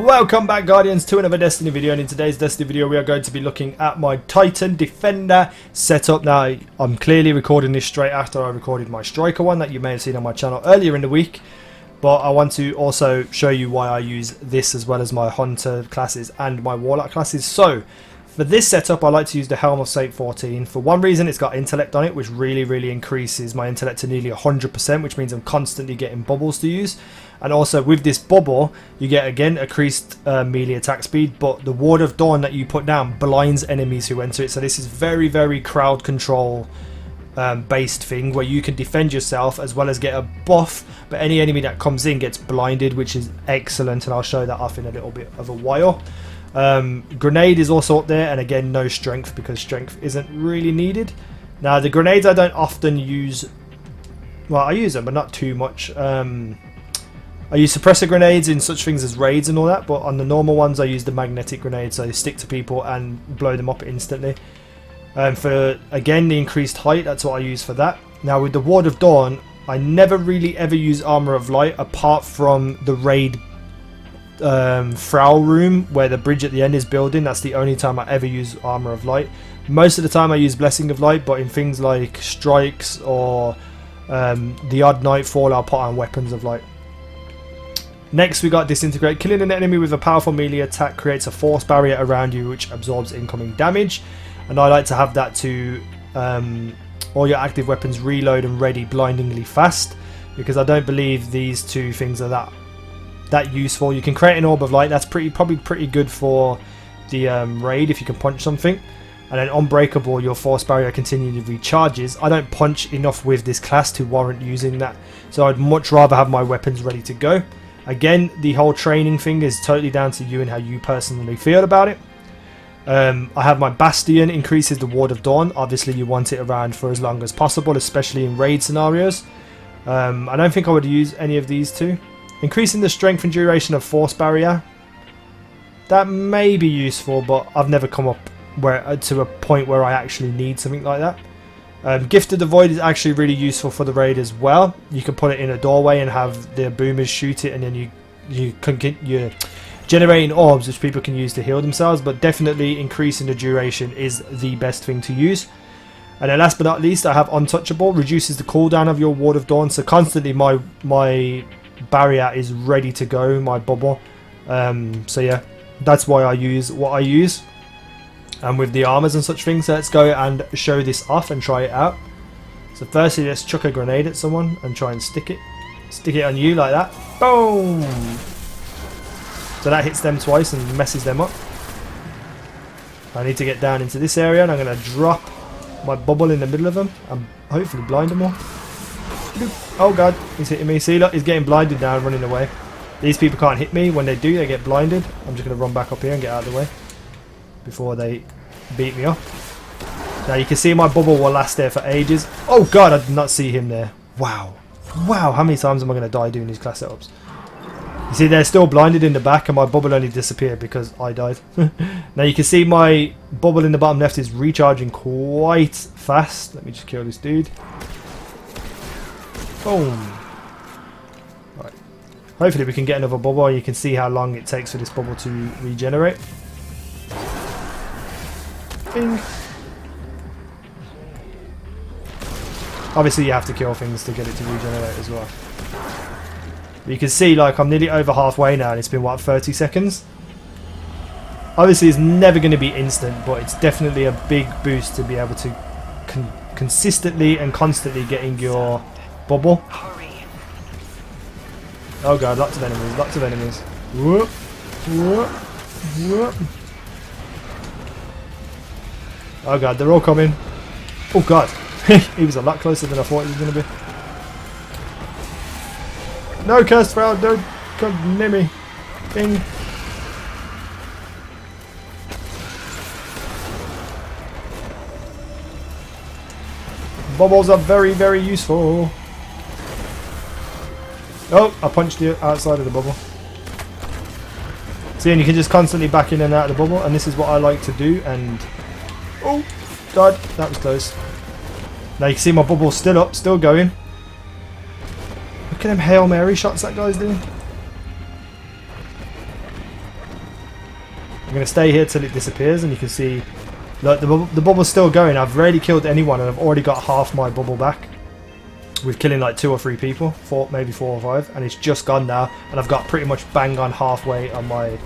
Welcome back, Guardians, to another Destiny video, and in today's Destiny video we are going to be looking at my Titan Defender setup. Now, I'm clearly recording this straight after I recorded my Striker one that you may have seen on my channel earlier in the week, but I want to also show you why I use this as well as my Hunter classes and my Warlock classes. So, for this setup I like to use the Helm of Saint-14. For one reason, it's got intellect on it, which really increases my intellect to nearly 100%, which means I'm constantly getting bubbles to use. And also with this bubble, you get again increased melee attack speed, but the Ward of Dawn that you put down blinds enemies who enter it. So this is very crowd control based thing where you can defend yourself as well as get a buff, but any enemy that comes in gets blinded, which is excellent, and I'll show that off in a little bit of a while. Grenade is also up there, and again no strength because strength isn't really needed. Now the grenades I don't often use, well I use them but not too much. I use suppressor grenades in such things as raids and all that, but on the normal ones I use the magnetic grenades, so they stick to people and blow them up instantly. For again the increased height, that's what I use for that. Now with the Ward of Dawn, I never really ever use Armor of Light apart from the raid Frau room where the bridge at the end is building. That's the only time I ever use Armor of Light. Most of the time I use Blessing of Light, but in things like strikes or the odd nightfall I'll put on Weapons of Light. Next we got Disintegrate. Killing an enemy with a powerful melee attack creates a force barrier around you which absorbs incoming damage, and I like to have that to all your active weapons reload and ready blindingly fast, because I don't believe these two things are that useful. You can create an Orb of Light, that's probably pretty good for the raid if you can punch something, and then Unbreakable, your force barrier continually recharges. I don't punch enough with this class to warrant using that, so I'd much rather have my weapons ready to go. Again, the whole training thing is totally down to you and how you personally feel about it. I have my Bastion, increases the Ward of Dawn. Obviously you want it around for as long as possible, especially in raid scenarios. I don't think I would use any of these two. Increasing the strength and duration of force barrier, that may be useful, but I've never come up to a point where I actually need something like that. Gift of the Void is actually really useful for the raid as well. You can put it in a doorway and have the boomers shoot it, and then you're generating orbs which people can use to heal themselves, but definitely increasing the duration is the best thing to use. And then last but not least, I have Untouchable, reduces the cooldown of your Ward of Dawn, so constantly my barrier is ready to go, my bubble. So yeah, that's why I use what I use. And with the armors and such things, so let's go and show this off and try it out. So firstly, let's chuck a grenade at someone and try and stick it on you like that. Boom! So that hits them twice and messes them up. I need to get down into this area, and I'm going to drop my bubble in the middle of them and hopefully blind them all. Oh god, he's hitting me. See, look, he's getting blinded now and running away. These people can't hit me. When they do, they get blinded. I'm just going to run back up here and get out of the way before they beat me up. Now you can see my bubble will last there for ages. Oh god, I did not see him there. Wow, how many times am I going to die doing these class setups? You see they're still blinded in the back, and my bubble only disappeared because I died. Now you can see my bubble in the bottom left is recharging quite fast. Let me just kill this dude. Boom. Right. Hopefully we can get another bubble. You can see how long it takes for this bubble to regenerate. Bing. Obviously you have to kill things to get it to regenerate as well. But you can see like I'm nearly over halfway now, and it's been what, 30 seconds? Obviously it's never going to be instant, but it's definitely a big boost to be able to consistently and constantly getting your bubble. Oh god, lots of enemies. Whoop, whoop, whoop. Oh god, they're all coming. Oh god, he was a lot closer than I thought he was going to be. No, cursed Frau, don't come near me. Bing. Bubbles are very useful. Oh, I punched you outside of the bubble. See, and you can just constantly back in and out of the bubble, and this is what I like to do, and oh, God, that was close. Now you can see my bubble's still up, still going. Look at them Hail Mary shots that guy's doing. I'm going to stay here till it disappears, and you can see, look, the bubble's still going. I've rarely killed anyone, and I've already got half my bubble back with killing like 2 or 3 people, maybe 4 or 5, and it's just gone now, and I've got pretty much bang on halfway on my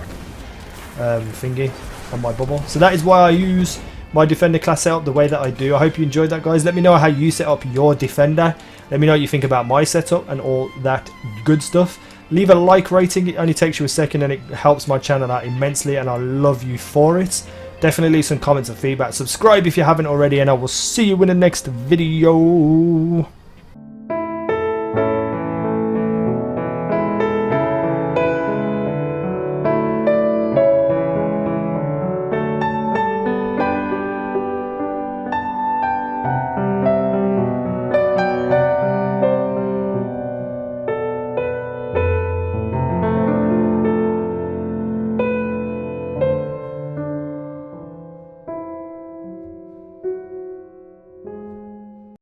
thingy, on my bubble. So that is why I use my Defender class setup the way that I do. I hope you enjoyed that, guys. Let me know how you set up your Defender. Let me know what you think about my setup and all that good stuff. Leave a like rating. It only takes you a second and it helps my channel out immensely, and I love you for it. Definitely leave some comments and feedback. Subscribe if you haven't already, and I will see you in the next video.